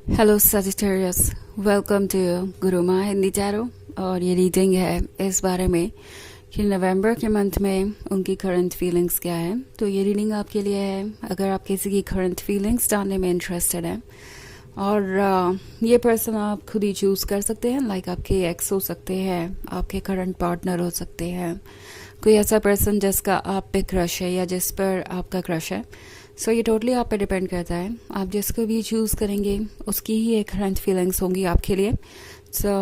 Hello Sagittarius, welcome to Guruma Hindi tarot. और ये reading है इस बारे में कि नवंबर के मंथ में उनकी करंट फीलिंग्स क्या है। तो ये रीडिंग आपके लिए है अगर आप किसी की करंट फीलिंग्स जानने में इंटरेस्टेड हैं। और ये पर्सन आप खुद ही चूज़ कर सकते हैं, लाइक आपके एक्स हो सकते हैं, आपके करंट पार्टनर हो सकते हैं, कोई ऐसा पर्सन जिसका आप पे क्रश है या जिस पर आपका क्रश है। सो ये टोटली आप पे डिपेंड करता है, आप जिसको भी चूज़ करेंगे उसकी ही एक करंट फीलिंग्स होंगी आपके लिए। सो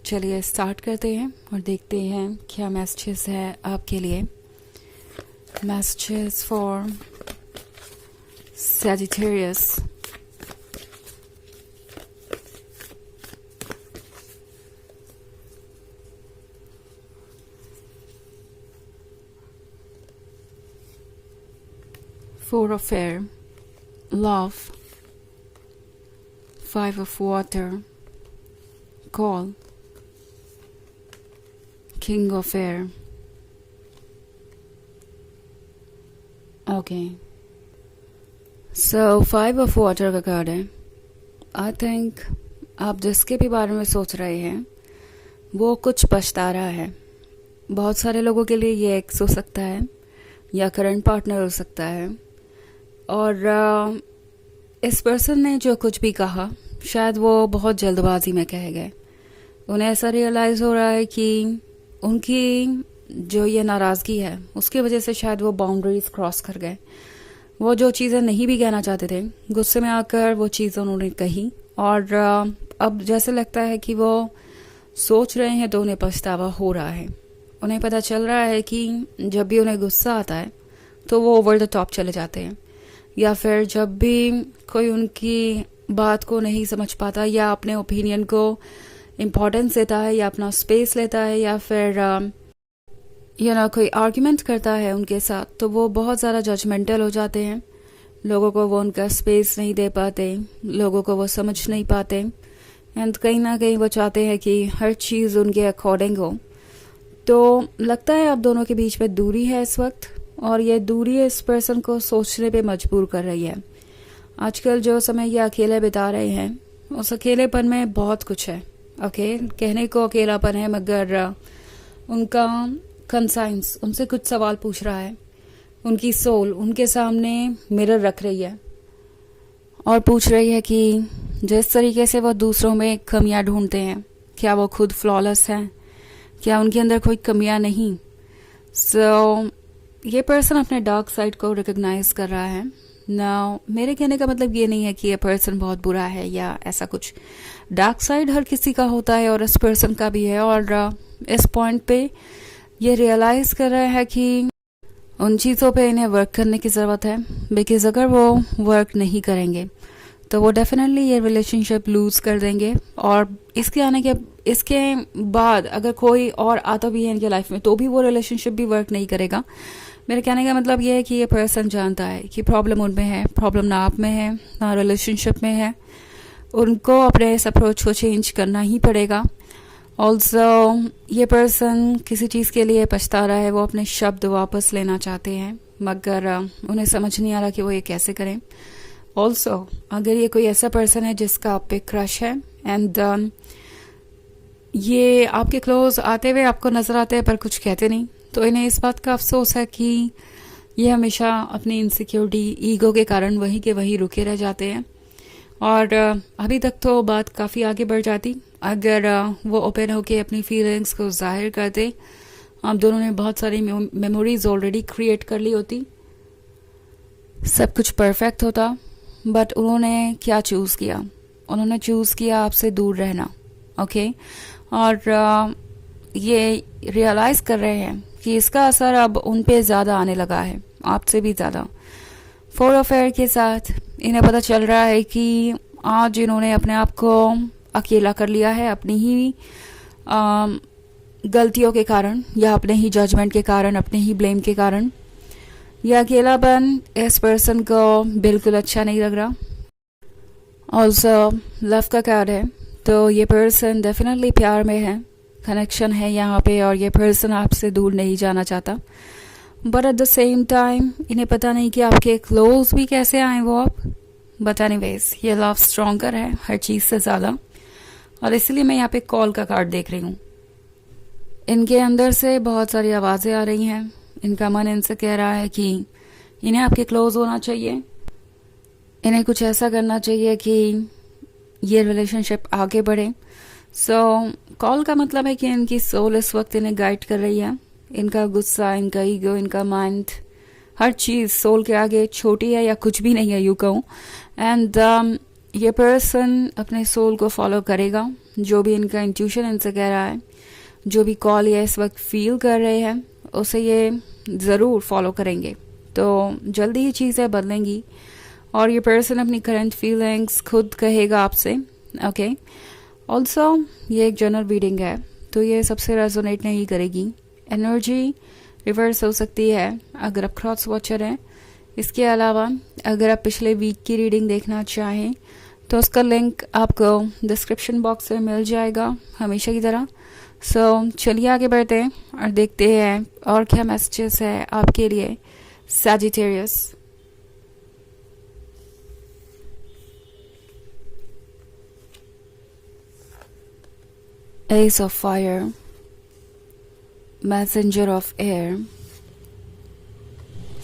चलिए स्टार्ट करते हैं और देखते हैं क्या मैसेजेस है आपके लिए। Messages for Sagittarius. Four of Air, Love, Five of Water, Call, King of Air. Okay. So Five of Water का कार्ड है। आई थिंक आप जिसके भी बारे में सोच रहे हैं वो कुछ पछता रहा है। बहुत सारे लोगों के लिए ये एक्स हो सकता है या करंट पार्टनर हो सकता है। और इस पर्सन ने जो कुछ भी कहा शायद वो बहुत जल्दबाजी में कह गए। उन्हें ऐसा रियलाइज़ हो रहा है कि उनकी जो ये नाराज़गी है उसकी वजह से शायद वो बाउंड्रीज क्रॉस कर गए। वो जो चीज़ें नहीं भी कहना चाहते थे, गुस्से में आकर वो चीज़ें उन्होंने कही। और अब जैसे लगता है कि वो सोच रहे हैं तो उन्हें पछतावा हो रहा है। उन्हें पता चल रहा है कि जब भी उन्हें गुस्सा आता है तो वो ओवर द टॉप चले जाते हैं, या फिर जब भी कोई उनकी बात को नहीं समझ पाता या अपने ओपिनियन को इम्पोर्टेंस देता है या अपना स्पेस लेता है या फिर कोई आर्ग्यूमेंट करता है उनके साथ, तो वो बहुत ज़्यादा जजमेंटल हो जाते हैं। लोगों को वो उनका स्पेस नहीं दे पाते, लोगों को वो समझ नहीं पाते, एंड कहीं ना कहीं वो चाहते हैं कि हर चीज़ उनके अकॉर्डिंग हो। तो लगता है आप दोनों के बीच में दूरी है इस वक्त, और ये दूरी इस पर्सन को सोचने पे मजबूर कर रही है। आजकल जो समय ये अकेले बिता रहे हैं उस अकेलेपन में बहुत कुछ है। ओके, कहने को अकेलापन है, मगर उनका कंसाइंस उनसे कुछ सवाल पूछ रहा है। उनकी सोल उनके सामने मिरर रख रही है और पूछ रही है कि जिस तरीके से वो दूसरों में कमियां ढूंढते हैं, क्या वो खुद फ्लॉलेस हैं, क्या उनके अंदर कोई कमियां नहीं। सो ये पर्सन अपने डार्क साइड को रिकग्नाइज कर रहा है ना। मेरे कहने का मतलब ये नहीं है कि ये पर्सन बहुत बुरा है या ऐसा कुछ। डार्क साइड हर किसी का होता है और इस पर्सन का भी है। और इस पॉइंट पे ये रियलाइज कर रहा है कि उन चीज़ों पे इन्हें वर्क करने की ज़रूरत है, बिकॉज अगर वो वर्क नहीं करेंगे तो वो डेफिनेटली ये रिलेशनशिप लूज कर देंगे। और इसके बाद अगर कोई और आता भी है इनके लाइफ में तो भी वो रिलेशनशिप भी वर्क नहीं करेगा। मेरे कहने का मतलब ये है कि ये पर्सन जानता है कि प्रॉब्लम उनमें है, प्रॉब्लम ना आप में है ना रिलेशनशिप में है। उनको अपने इस अप्रोच को चेंज करना ही पड़ेगा। ऑल्सो ये पर्सन किसी चीज़ के लिए पछता रहा है, वो अपने शब्द वापस लेना चाहते हैं, मगर उन्हें समझ नहीं आ रहा कि वो ये कैसे करें। ऑल्सो अगर ये कोई ऐसा पर्सन है जिसका आप पे क्रश है एंड ये आपके क्लोज आते हुए आपको नज़र आते हैं पर कुछ कहते नहीं, तो इन्हें इस बात का अफसोस है कि ये हमेशा अपनी इनसिक्योरिटी ईगो के कारण वहीं के वहीं रुके रह जाते हैं। और अभी तक तो बात काफ़ी आगे बढ़ जाती अगर वो ओपन होके अपनी फीलिंग्स को जाहिर करते। आप दोनों ने बहुत सारी मेमोरीज ऑलरेडी क्रिएट कर ली होती, सब कुछ परफेक्ट होता। बट उन्होंने क्या चूज़ किया? उन्होंने चूज़ किया आपसे दूर रहना। ओके, और ये रियलाइज़ कर रहे हैं कि इसका असर अब उन पे ज़्यादा आने लगा है, आपसे भी ज़्यादा। फोर ऑफ एयर के साथ इन्हें पता चल रहा है कि आज इन्होंने अपने आप को अकेला कर लिया है अपनी ही गलतियों के कारण या अपने ही जजमेंट के कारण, अपने ही ब्लेम के कारण। यह अकेलापन इस पर्सन को बिल्कुल अच्छा नहीं लग रहा। ऑल्सो लव का कार्ड है, तो ये पर्सन डेफिनेटली प्यार में है, कनेक्शन है यहाँ पे, और ये पर्सन आपसे दूर नहीं जाना चाहता। But at the same time इन्हें पता नहीं कि आपके क्लोज भी कैसे आए वो आप। बट एनीवेज ये लव स्ट्रॉन्गर है हर चीज़ से ज़्यादा, और इसलिए मैं यहाँ पे कॉल का कार्ड देख रही हूँ। इनके अंदर से बहुत सारी आवाज़ें आ रही हैं। इनका मन इनसे कह रहा है कि इन्हें आपके क्लोज होना चाहिए, इन्हें कुछ ऐसा करना चाहिए कि ये रिलेशनशिप आगे बढ़े। सो कॉल का मतलब है कि इनकी सोल इस वक्त इन्हें गाइड कर रही है। इनका गुस्सा, इनका ईगो, इनका माइंड, हर चीज़ सोल के आगे छोटी है या कुछ भी नहीं है यूँ कहूँ। एंड ये पर्सन अपने सोल को फॉलो करेगा, जो भी इनका इंट्यूशन इनसे कह रहा है, जो भी कॉल ये इस वक्त फील कर रहे हैं उसे ये ज़रूर फॉलो करेंगे। तो जल्दी ही चीज़ें बदलेंगी और ये पर्सन अपनी करंट फीलिंग्स खुद कहेगा आपसे। ओके, ऑल्सो ये एक जनरल रीडिंग है तो ये सबसे रेजोनेट नहीं करेगी। एनर्जी रिवर्स हो सकती है अगर आप क्रॉस वॉचर हैं। इसके अलावा अगर आप पिछले वीक की रीडिंग देखना चाहें तो उसका लिंक आपको डिस्क्रिप्शन बॉक्स में मिल जाएगा हमेशा की तरह। सो चलिए आगे बढ़ते हैं और देखते हैं और क्या मैसेजेस है आपके लिए Sagittarius. Ace of Fire, Messenger of Air,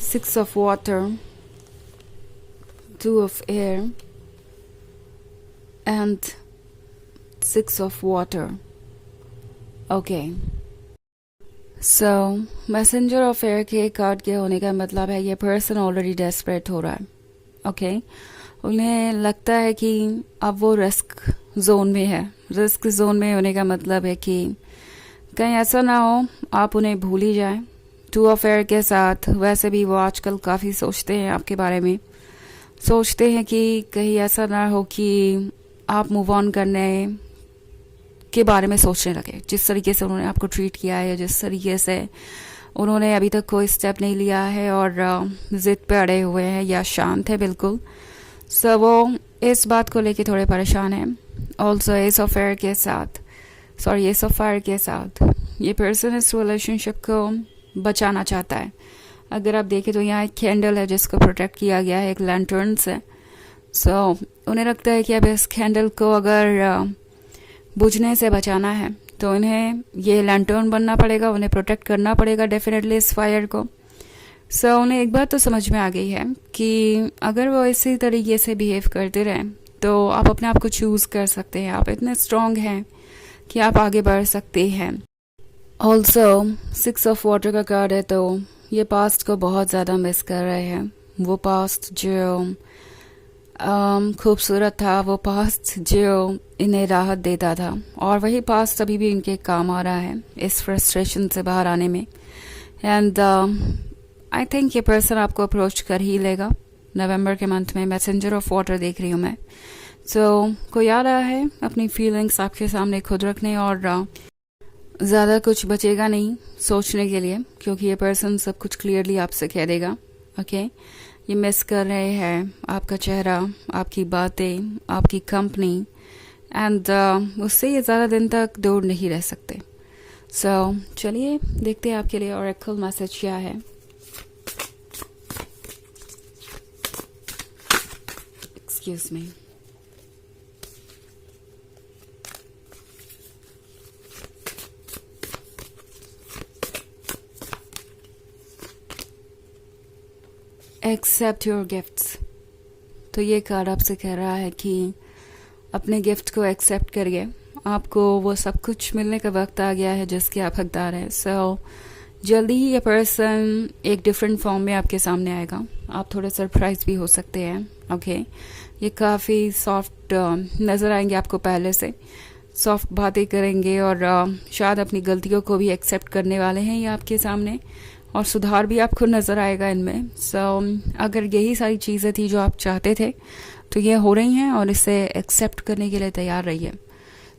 Six of Water, Two of Air, and Six of Water. Okay. So, Messenger of Air के कार्ड के होने का मतलब है ये पर्सन ऑलरेडी डेस्परेट हो रहा है। ओके, उन्हें लगता है कि अब वो रिस्क जोन में है। रिस्क जोन में होने का मतलब है कि कहीं ऐसा ना हो आप उन्हें भूल ही जाएं। टू ऑफ एयर के साथ वैसे भी वो आजकल काफ़ी सोचते हैं आपके बारे में, सोचते हैं कि कहीं ऐसा ना हो कि आप मूव ऑन करने के बारे में सोचने लगे। जिस तरीके से उन्होंने आपको ट्रीट किया है, जिस तरीके से उन्होंने अभी तक कोई स्टेप नहीं लिया है और ज़िद पे अड़े हुए हैं या शांत है बिल्कुल। सो वो इस बात को लेके थोड़े परेशान हैं। ऑल्सो एस ऑफ फायर के साथ ये पर्सन इस रिलेशनशिप को बचाना चाहता है। अगर आप देखें तो यहाँ एक कैंडल है जिसको प्रोटेक्ट किया गया है एक लैंटर्न से। सो उन्हें लगता है कि अब इस कैंडल को अगर बुझने से बचाना है तो इन्हें ये लैंटर्न बनना पड़ेगा, उन्हें प्रोटेक्ट करना पड़ेगा डेफिनेटली इस फायर को। सो उन्हें एक बात तो समझ में आ गई है कि अगर वो इसी तरीके से बिहेव करते रहें तो आप अपने आप को चूज़ कर सकते हैं। आप इतने स्ट्रॉन्ग हैं कि आप आगे बढ़ सकते हैं। ऑल्सो सिक्स ऑफ वाटर का कार्ड है तो ये पास्ट को बहुत ज़्यादा मिस कर रहे हैं। वो पास्ट जो खूबसूरत था, वो पास्ट जो इन्हें राहत देता था, और वही पास्ट अभी भी इनके काम आ रहा है इस फ्रस्ट्रेशन से बाहर आने में। एंड आई थिंक ये पर्सन आपको अप्रोच कर ही लेगा नवंबर के मंथ में। मैसेंजर ऑफ वाटर देख रही हूँ मैं। सो कोई आ रहा है अपनी फीलिंग्स आपके सामने खुद रखने, और ज़्यादा कुछ बचेगा नहीं सोचने के लिए क्योंकि ये पर्सन सब कुछ क्लियरली आपसे कह देगा। ओके, ये मिस कर रहे हैं आपका चेहरा, आपकी बातें, आपकी कंपनी, एंड उससे ये ज़्यादा दिन तक दूर नहीं रह सकते। सो चलिए देखते हैं आपके लिए ऑरेकल मैसेज क्या है। Excuse me. Accept your gifts. तो ये कार्ड आपसे कह रहा है कि अपने गिफ्ट को एक्सेप्ट करिए। आपको वो सब कुछ मिलने का वक्त आ गया है जिसके आप हकदार हैं। सो जल्दी ही ये पर्सन एक डिफरेंट फॉर्म में आपके सामने आएगा। आप थोड़े सरप्राइज भी हो सकते हैं। ओके, ये काफ़ी सॉफ्ट नज़र आएंगे आपको, पहले से सॉफ्ट बातें करेंगे और शायद अपनी गलतियों को भी एक्सेप्ट करने वाले हैं ये आपके सामने, और सुधार भी आपको नज़र आएगा इनमें। सो अगर यही सारी चीज़ें थी जो आप चाहते थे तो ये हो रही हैं और इसे एक्सेप्ट करने के लिए तैयार रहिए।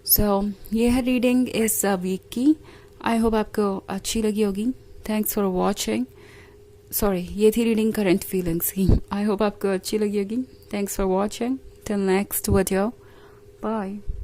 सो ये है रीडिंग इस वीक की। आई होप आपको अच्छी लगी होगी। Thanks for watching. सॉरी, ये थी रीडिंग करंट फीलिंग्स की। आई होप आपको अच्छी लगी होगी। Thanks for watching. Till next video, bye.